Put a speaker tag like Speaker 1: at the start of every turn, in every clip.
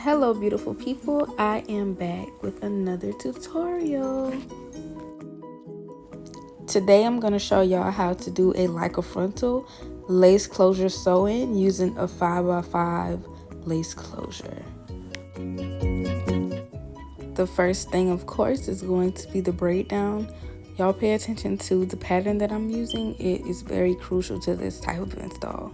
Speaker 1: Hello beautiful people, I am back with another tutorial. Today I'm going to show y'all how to do a frontal lace closure sew-in using a 5x5 lace closure. The first thing of course is going to be the braid down. Y'all pay attention to the pattern that I'm using. It is very crucial to this type of install.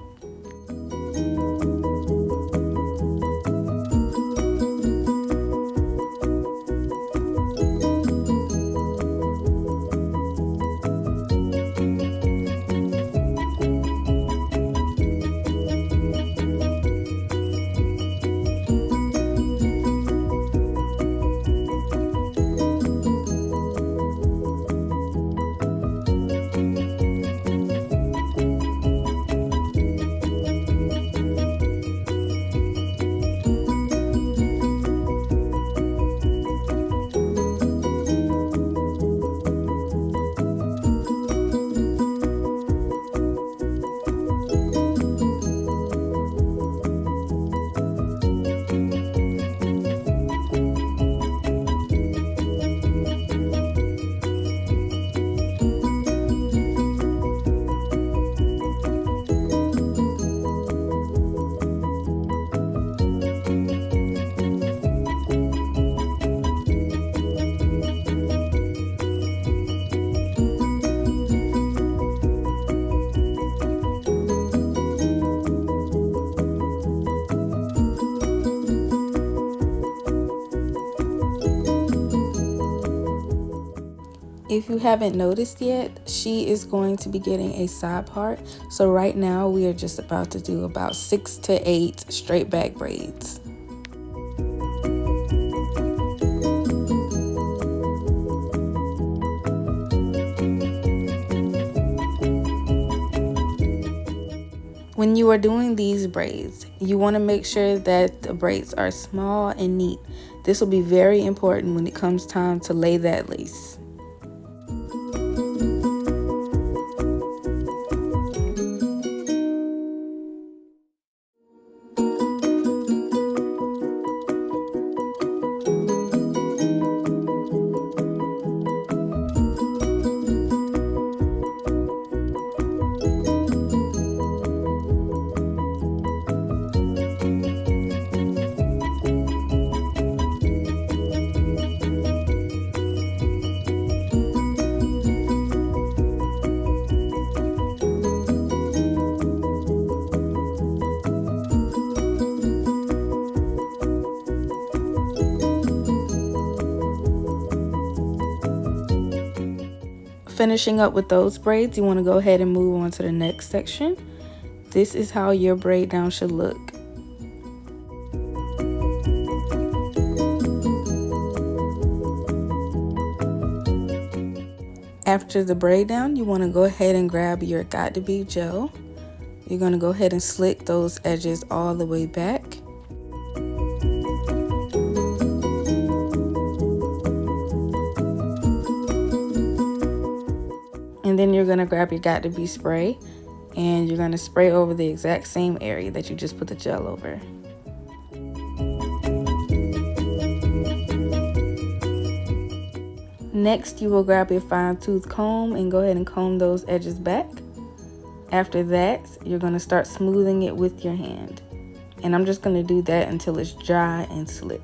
Speaker 1: If you haven't noticed yet, she is going to be getting a side part. So right now we are just about to do about 6 to 8 straight back braids. When you are doing these braids, you want to make sure that the braids are small and neat. This will be very important when it comes time to lay that lace. Finishing up with those braids, you want to go ahead and move on to the next section. This is how your braid down should look. After the braid down, you want to go ahead and grab your Got2b gel. You're going to go ahead and slick those edges all the way back. And then you're going to grab your Got2b spray and you're going to spray over the exact same area that you just put the gel over. Next, you will grab your fine tooth comb and go ahead and comb those edges back. After that, you're going to start smoothing it with your hand. And I'm just going to do that until it's dry and slick.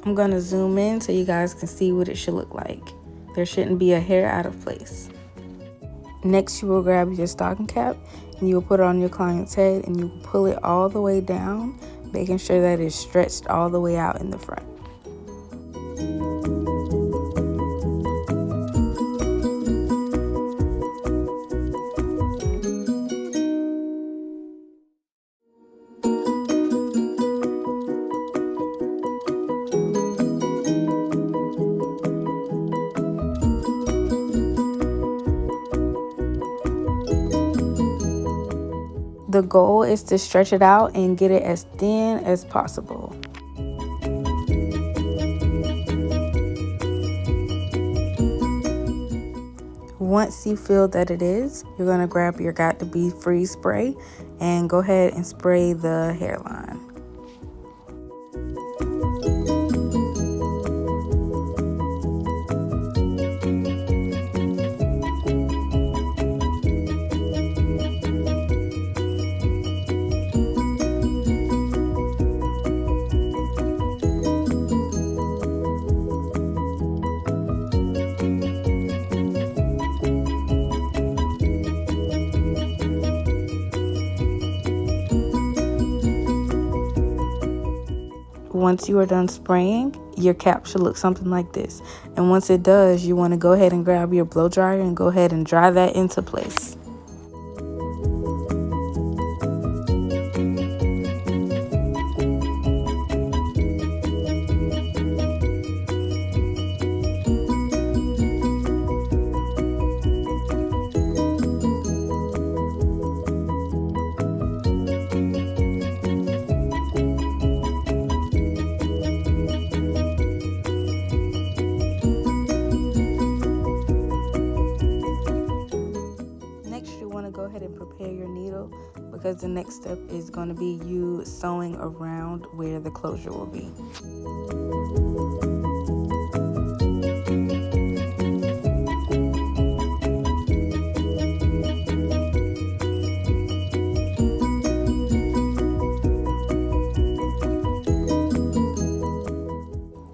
Speaker 1: I'm going to zoom in so you guys can see what it should look like. There shouldn't be a hair out of place. Next, you will grab your stocking cap and you will put it on your client's head and you will pull it all the way down, making sure that it's stretched all the way out in the front. The goal is to stretch it out and get it as thin as possible. Once you feel that it is, you're going to grab your Got to Be Free spray and go ahead and spray the hairline. Once you are done spraying, your cap should look something like this. And once it does, you want to go ahead and grab your blow dryer and go ahead and dry that into place. Go ahead and prepare your needle, because the next step is going to be you sewing around where the closure will be.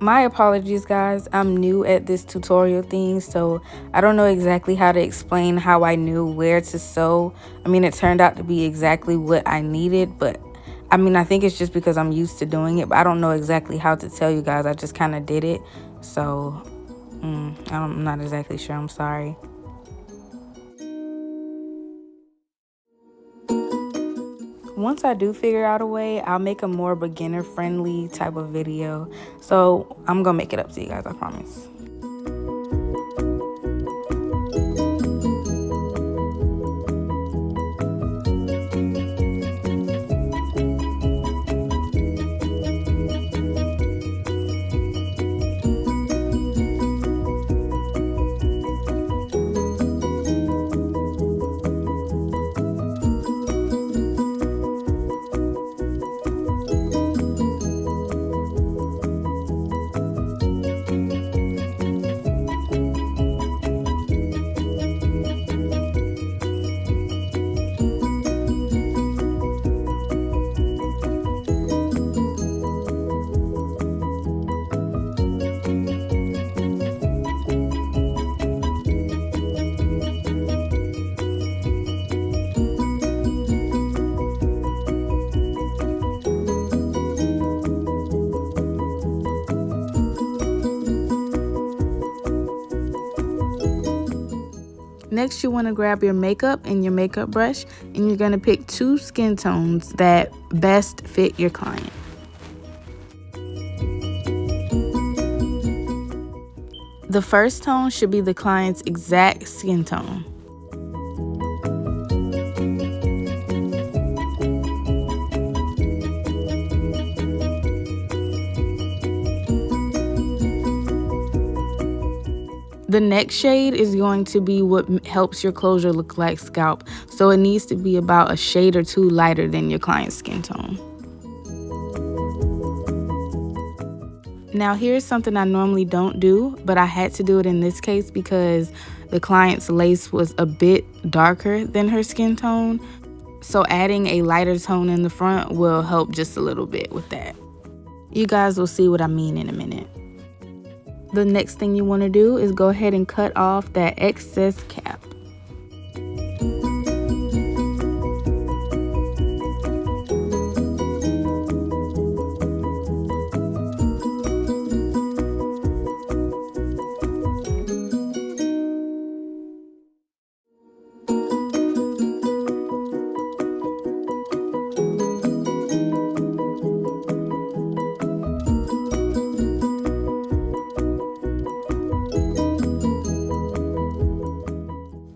Speaker 1: My apologies, guys. I'm new at this tutorial thing, so I don't know exactly how to explain how I knew where to sew. I mean, it turned out to be exactly what I needed, but I mean, I think it's just because I'm used to doing it, but I don't know exactly how to tell you guys. I just kind of did it, so I'm not exactly sure. I'm sorry. Once I do figure out a way, I'll make a more beginner-friendly type of video. So I'm gonna make it up to you guys, I promise. Next, you want to grab your makeup and your makeup brush, and you're going to pick 2 skin tones that best fit your client. The first tone should be the client's exact skin tone. The next shade is going to be what helps your closure look like scalp. So it needs to be about a shade or 2 lighter than your client's skin tone. Now here's something I normally don't do, but I had to do it in this case because the client's lace was a bit darker than her skin tone. So adding a lighter tone in the front will help just a little bit with that. You guys will see what I mean in a minute. The next thing you want to do is go ahead and cut off that excess cap.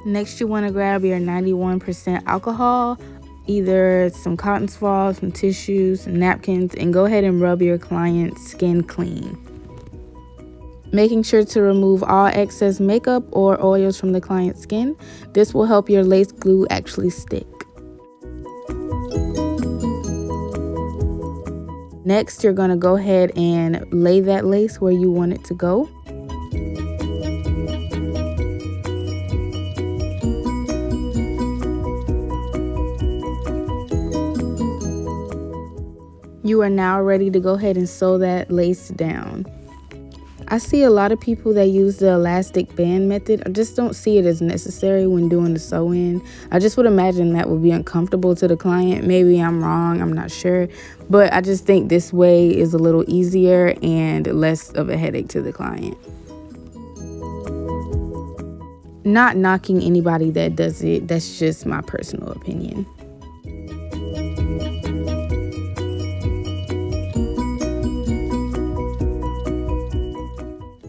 Speaker 1: Next, you want to grab your 91% alcohol either some cotton swabs, some tissues, some napkins, and go ahead and rub your client's skin clean. Making sure to remove all excess makeup or oils from the client's skin. This will help your lace glue actually stick. Next, you're going to go ahead and lay that lace where you want it to go. You are now ready to go ahead and sew that lace down. I see a lot of people that use the elastic band method. I just don't see it as necessary when doing the sew-in. I just would imagine that would be uncomfortable to the client. Maybe I'm wrong, I'm not sure. But I just think this way is a little easier and less of a headache to the client. Not knocking anybody that does it, that's just my personal opinion.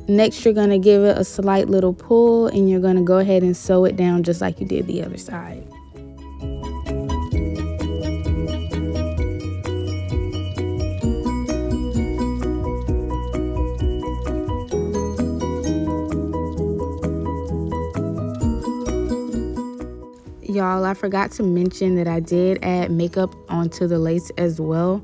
Speaker 1: Next, you're going to give it a slight little pull and you're going to go ahead and sew it down just like you did the other side. Y'all, I forgot to mention that I did add makeup onto the lace as well.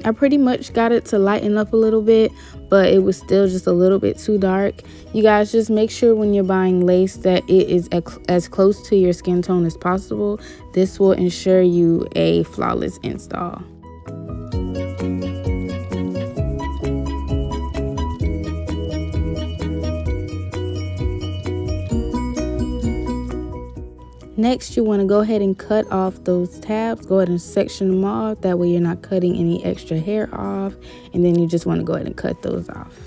Speaker 1: I pretty much got it to lighten up a little bit, but it was still just a little bit too dark. You guys just make sure when you're buying lace that it is as close to your skin tone as possible. This will ensure you a flawless install. Next, you want to go ahead and cut off those tabs. Go ahead and section them off. That way you're not cutting any extra hair off. And then you just want to go ahead and cut those off.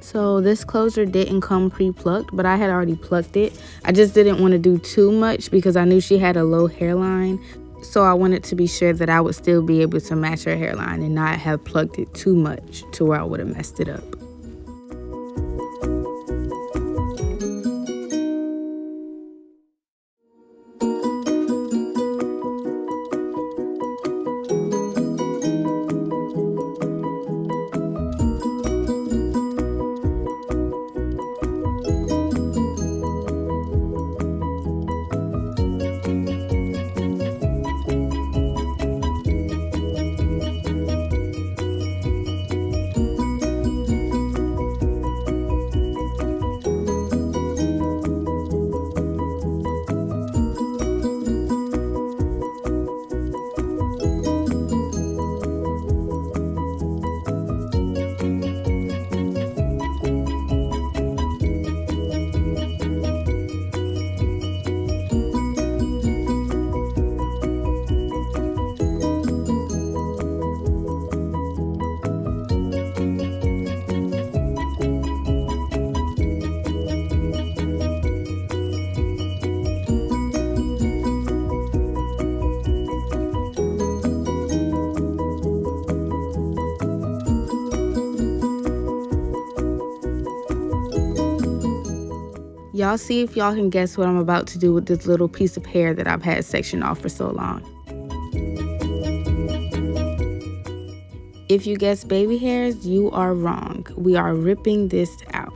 Speaker 1: So this closure didn't come pre-plucked, but I had already plucked it. I just didn't want to do too much because I knew she had a low hairline. So I wanted to be sure that I would still be able to match her hairline and not have plucked it too much to where I would have messed it up. Y'all see if y'all can guess what I'm about to do with this little piece of hair that I've had sectioned off for so long. If you guess baby hairs, you are wrong. We are ripping this out.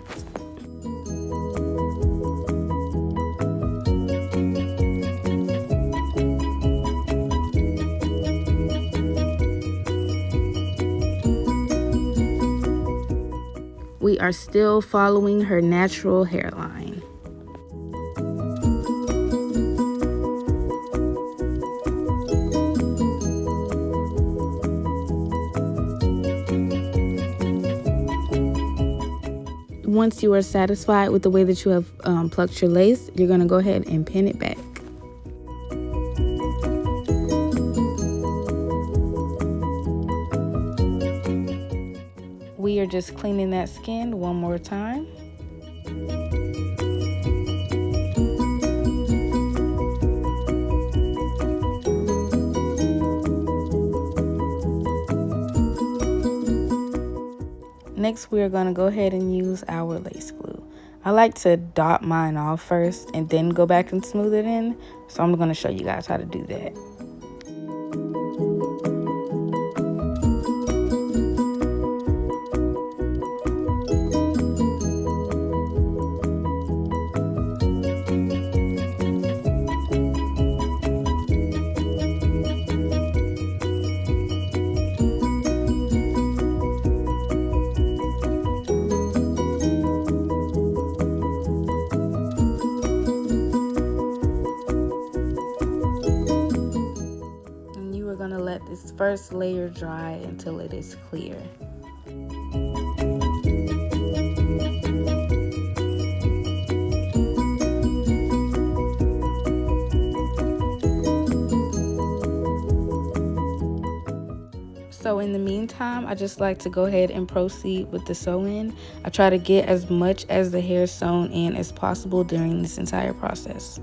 Speaker 1: We are still following her natural hairline. Once you are satisfied with the way that you have plucked your lace, you're going to go ahead and pin it back. We are just cleaning that skin one more time. Next, we are going to go ahead and use our lace glue. I like to dot mine off first and then go back and smooth it in. So I'm going to show you guys how to do that. Let this first layer dry until it is clear. So in the meantime, I just like to go ahead and proceed with the sew-in. I try to get as much as the hair sewn in as possible during this entire process.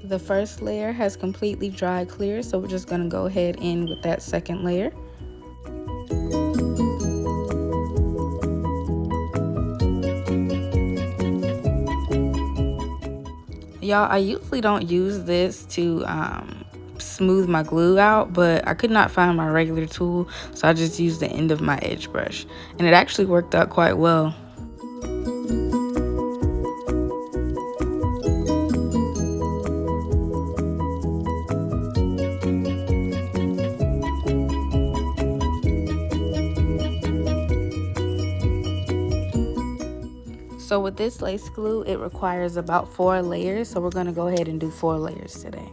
Speaker 1: The first layer has completely dried clear, so we're just going to go ahead in with that second layer. Y'all, I usually don't use this to smooth my glue out, but I could not find my regular tool, so I just used the end of my edge brush, and it actually worked out quite well. So with this lace glue, it requires about 4 layers, so we're going to go ahead and do 4 layers today.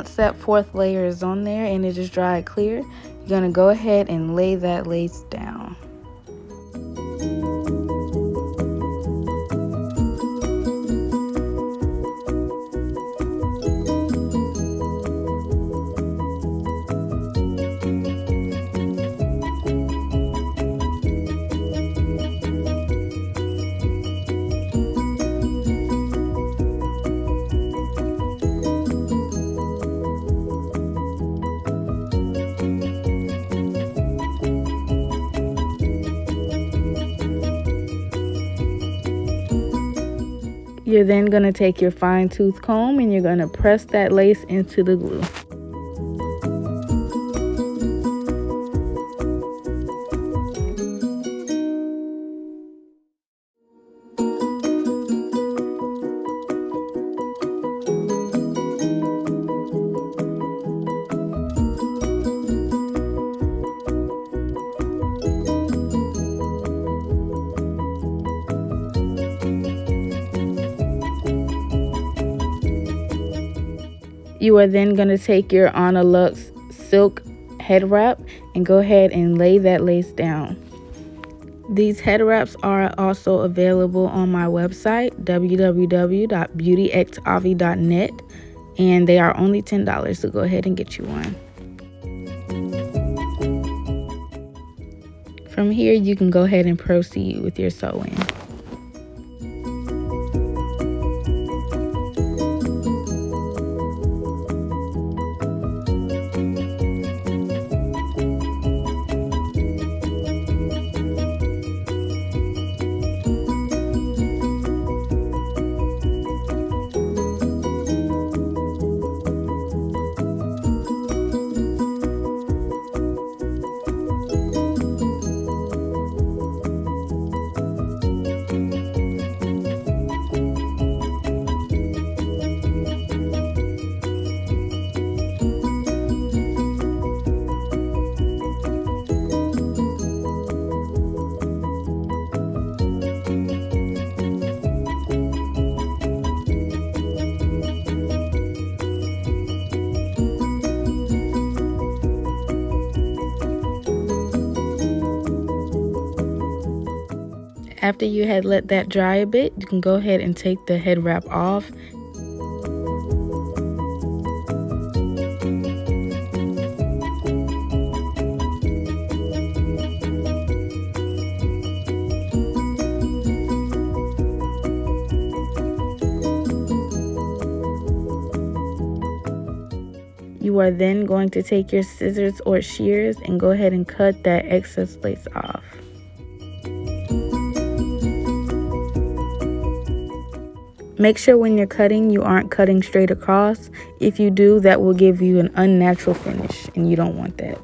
Speaker 1: Once that fourth layer is on there and it is dried clear, you're going to go ahead and lay that lace down. You're then going to take your fine tooth comb and you're going to press that lace into the glue. You are then going to take your onnaluxe silk head wrap and go ahead and lay that lace down. These head wraps are also available on my website, www.beautyxavi.net, and they are only $10, so go ahead and get you one. From here, you can go ahead and proceed with your sewing. After you had let that dry a bit, you can go ahead and take the head wrap off. You are then going to take your scissors or shears and go ahead and cut that excess lace off. Make sure when you're cutting, you aren't cutting straight across. If you do, that will give you an unnatural finish, and you don't want that.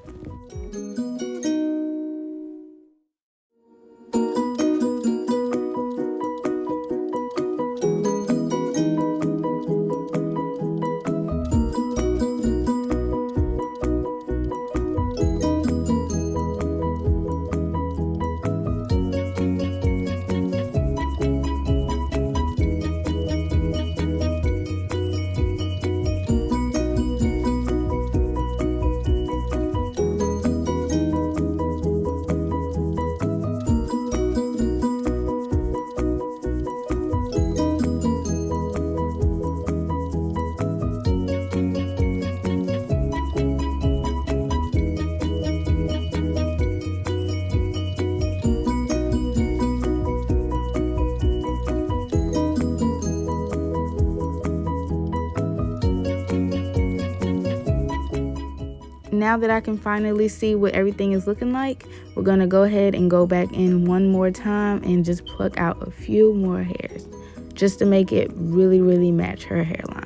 Speaker 1: Now that I can finally see what everything is looking like, we're going to go ahead and go back in one more time and just pluck out a few more hairs just to make it really match her hairline.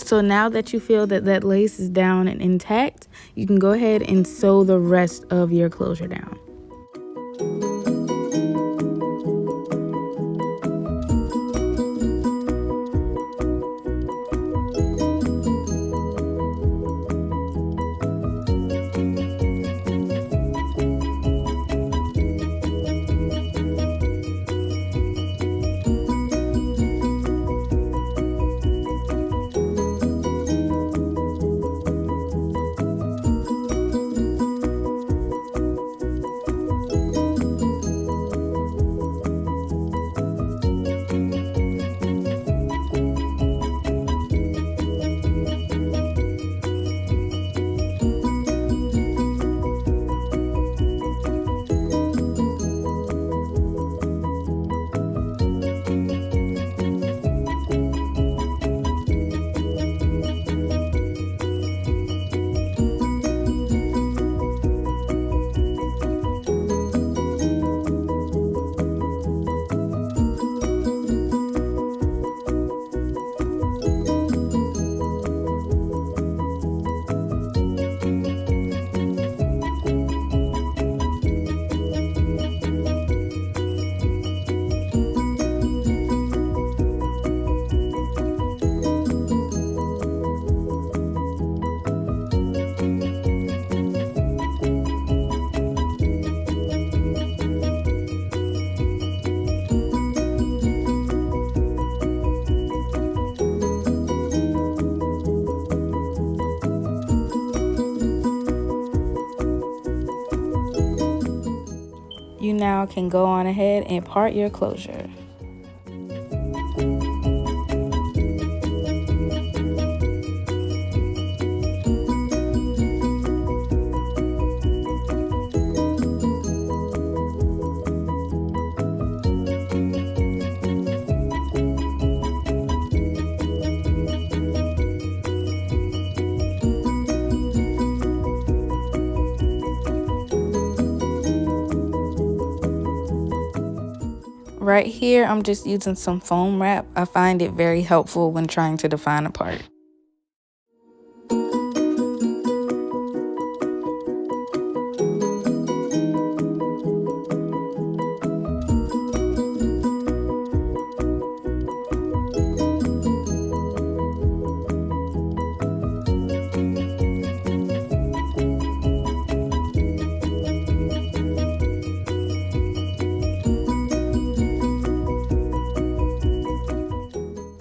Speaker 1: So now that you feel that that lace is down and intact, you can go ahead and sew the rest of your closure down. You now can go on ahead and part your closure. Right here, I'm just using some foam wrap. I find it very helpful when trying to define a part.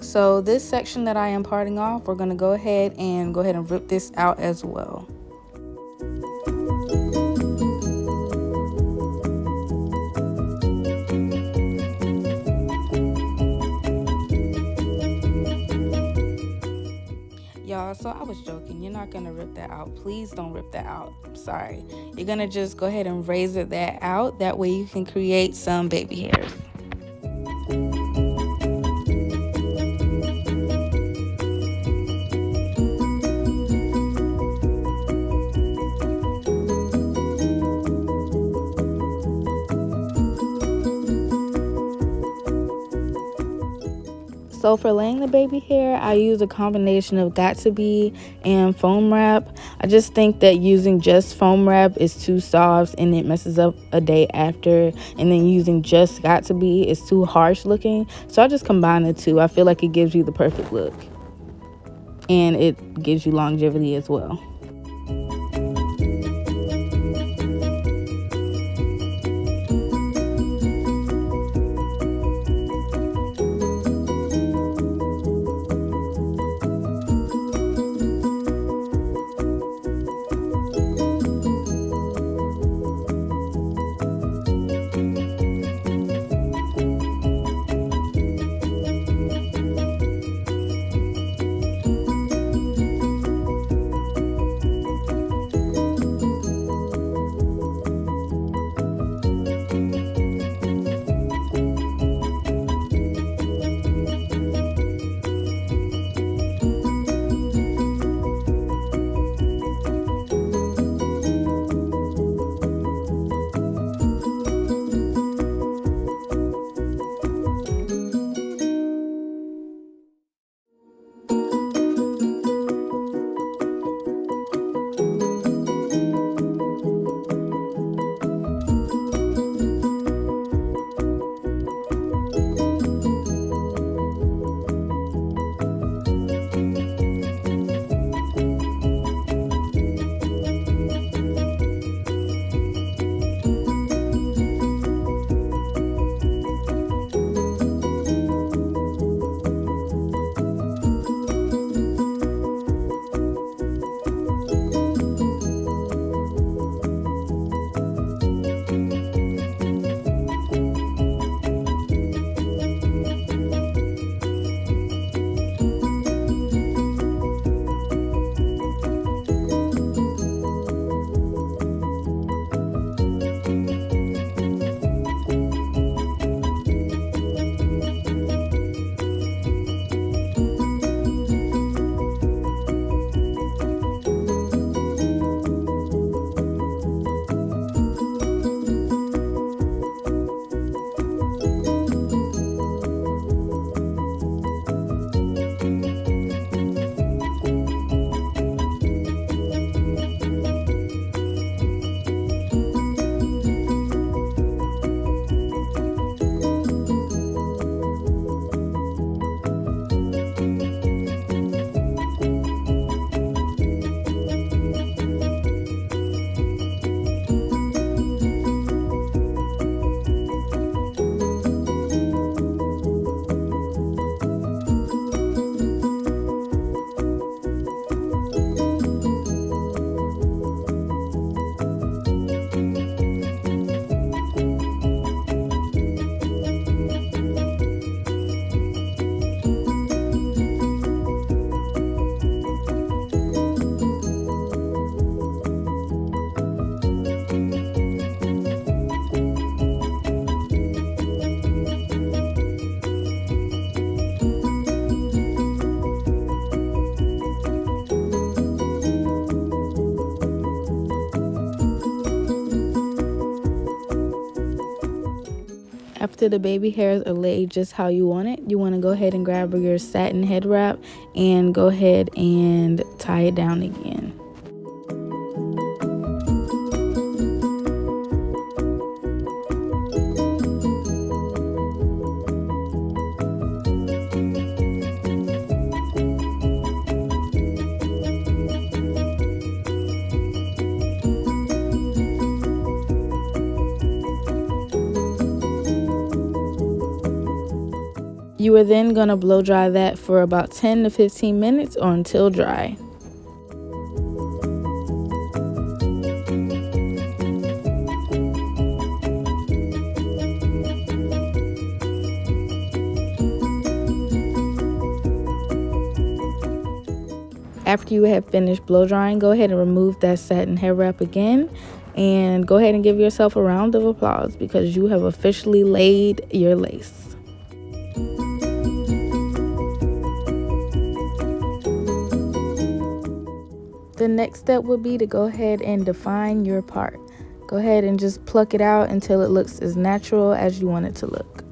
Speaker 1: So this section that I am parting off, we're going to go ahead and rip this out as well. Y'all, so I was joking. You're not going to rip that out. Please don't rip that out. I'm sorry. You're going to just go ahead and razor that out. That way you can create some baby hairs. So for laying the baby hair, I use a combination of Got2b and foam wrap. I just think that using just foam wrap is too soft and it messes up a day after. And then using just Got2b is too harsh looking. So I just combine the two. I feel like it gives you the perfect look. And it gives you longevity as well. After the baby hairs are laid just how you want it, you want to go ahead and grab your satin head wrap and go ahead and tie it down again. You are then going to blow dry that for about 10 to 15 minutes or until dry. After you have finished blow drying, go ahead and remove that satin hair wrap again and go ahead and give yourself a round of applause because you have officially laid your lace. The next step would be to go ahead and define your part. Go ahead and just pluck it out until it looks as natural as you want it to look.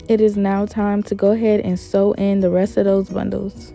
Speaker 1: It is now time to go ahead and sew in the rest of those bundles.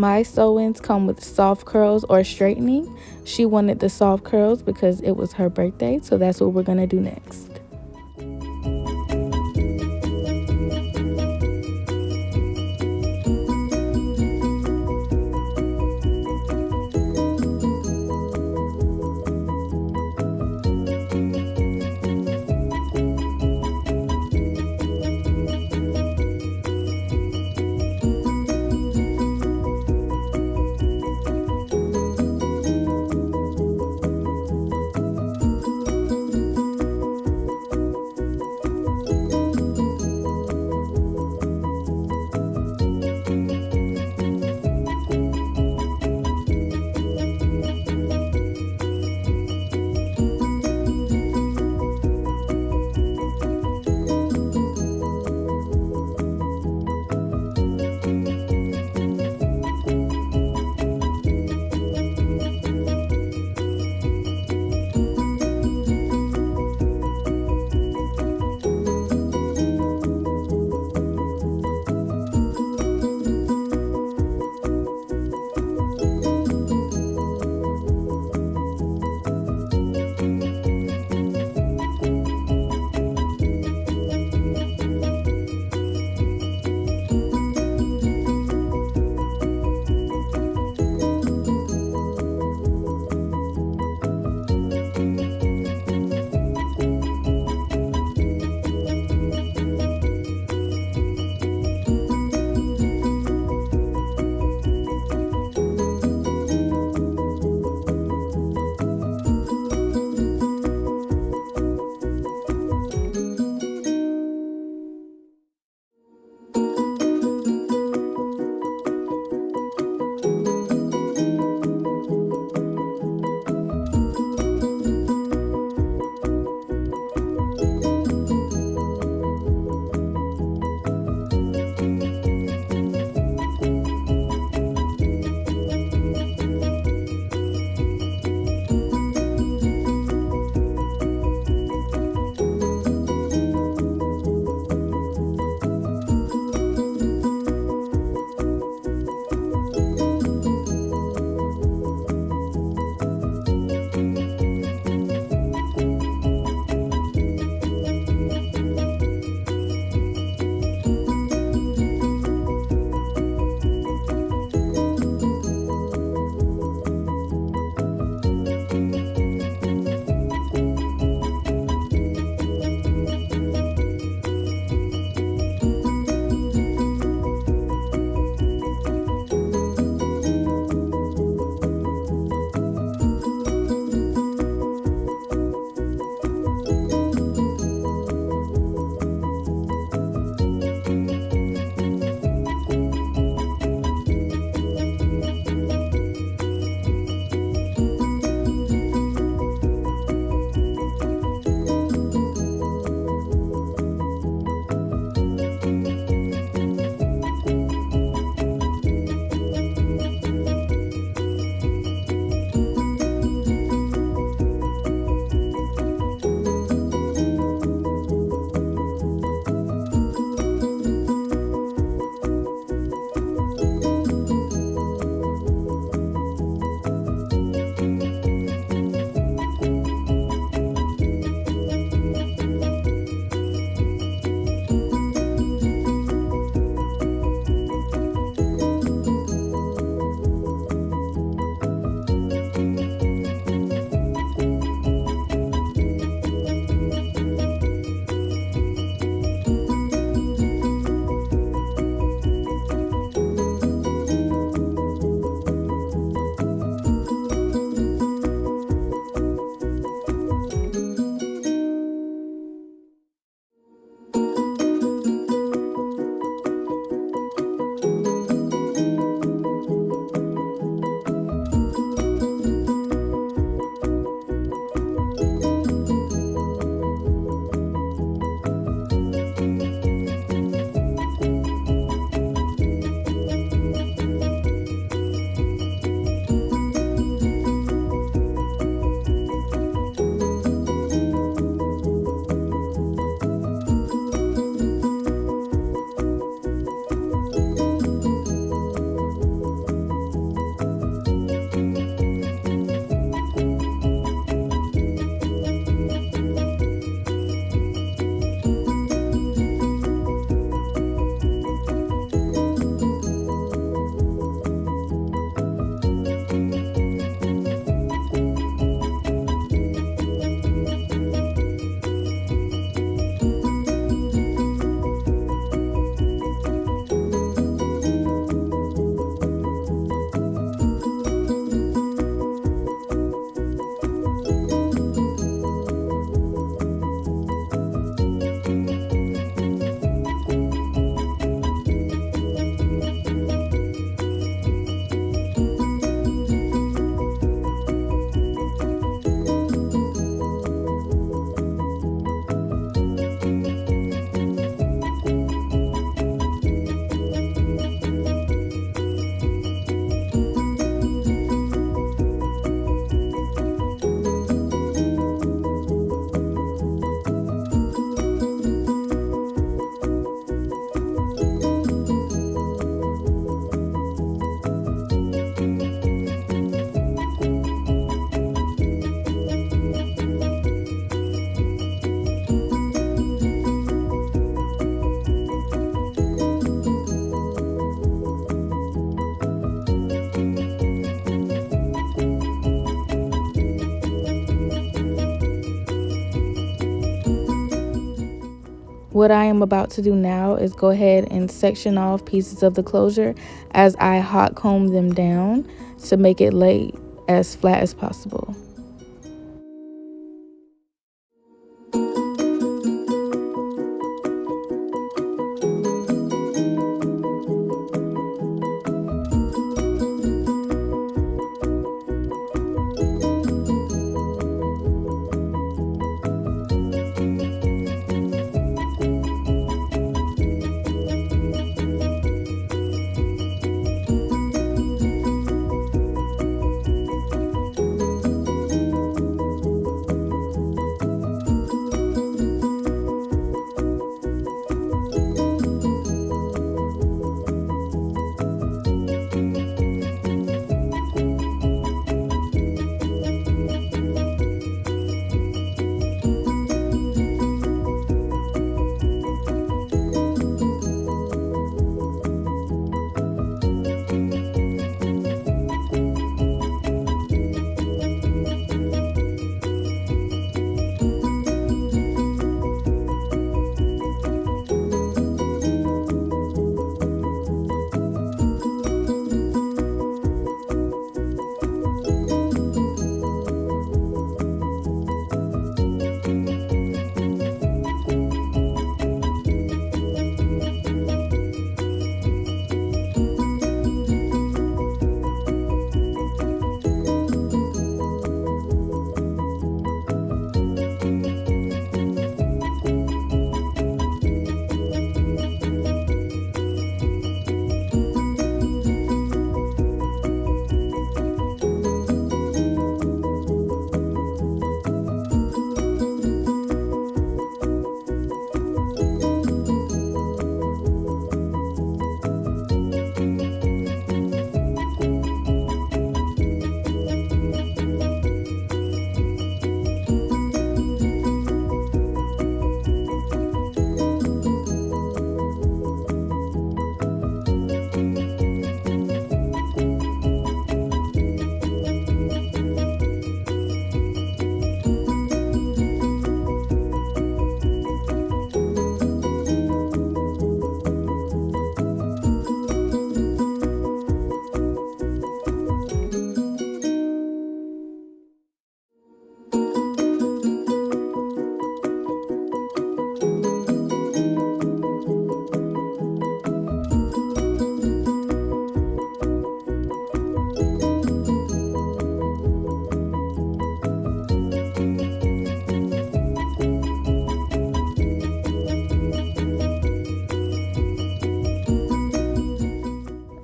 Speaker 1: My sew-ins come with soft curls or straightening. She wanted the soft curls because it was her birthday, so that's what we're gonna do next. What I am about to do now is go ahead and section off pieces of the closure as I hot comb them down to make it lay as flat as possible.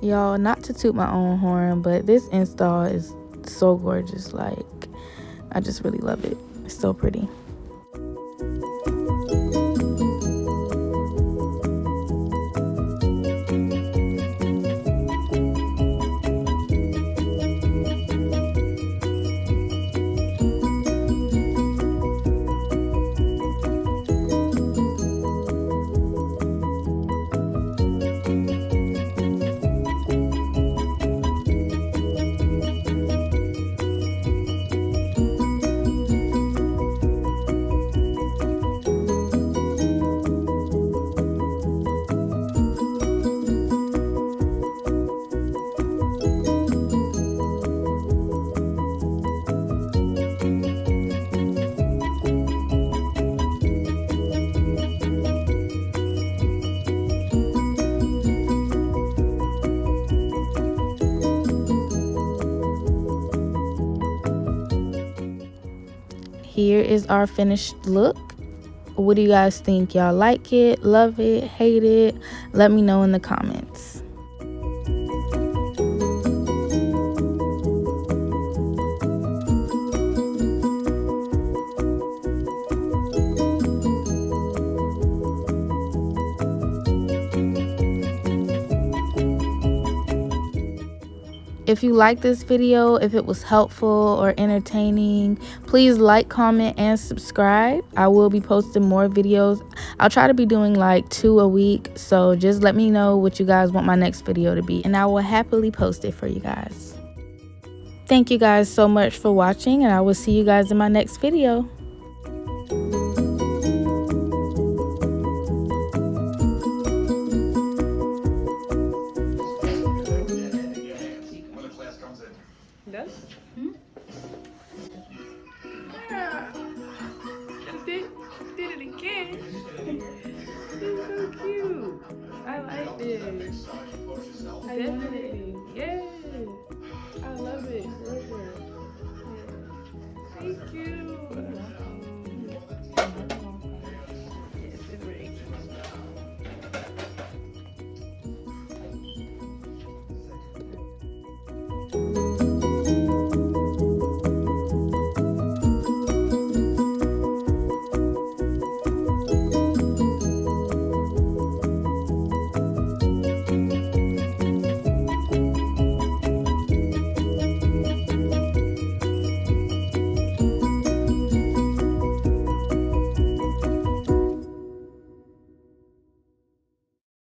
Speaker 1: Y'all, not to toot my own horn, but this install is so gorgeous. Like, I just really love it. It's so pretty. Here is our finished look. What do you guys think? Y'all like it, love it, hate it? Let me know in the comments. If you like this video, if it was helpful or entertaining, please like, comment, and subscribe. I will be posting more videos. I'll try to be doing like 2 a week, so just let me know what you guys want my next video to be, and I will happily post it for you guys. Thank you guys so much for watching, and I will see you guys in my next video.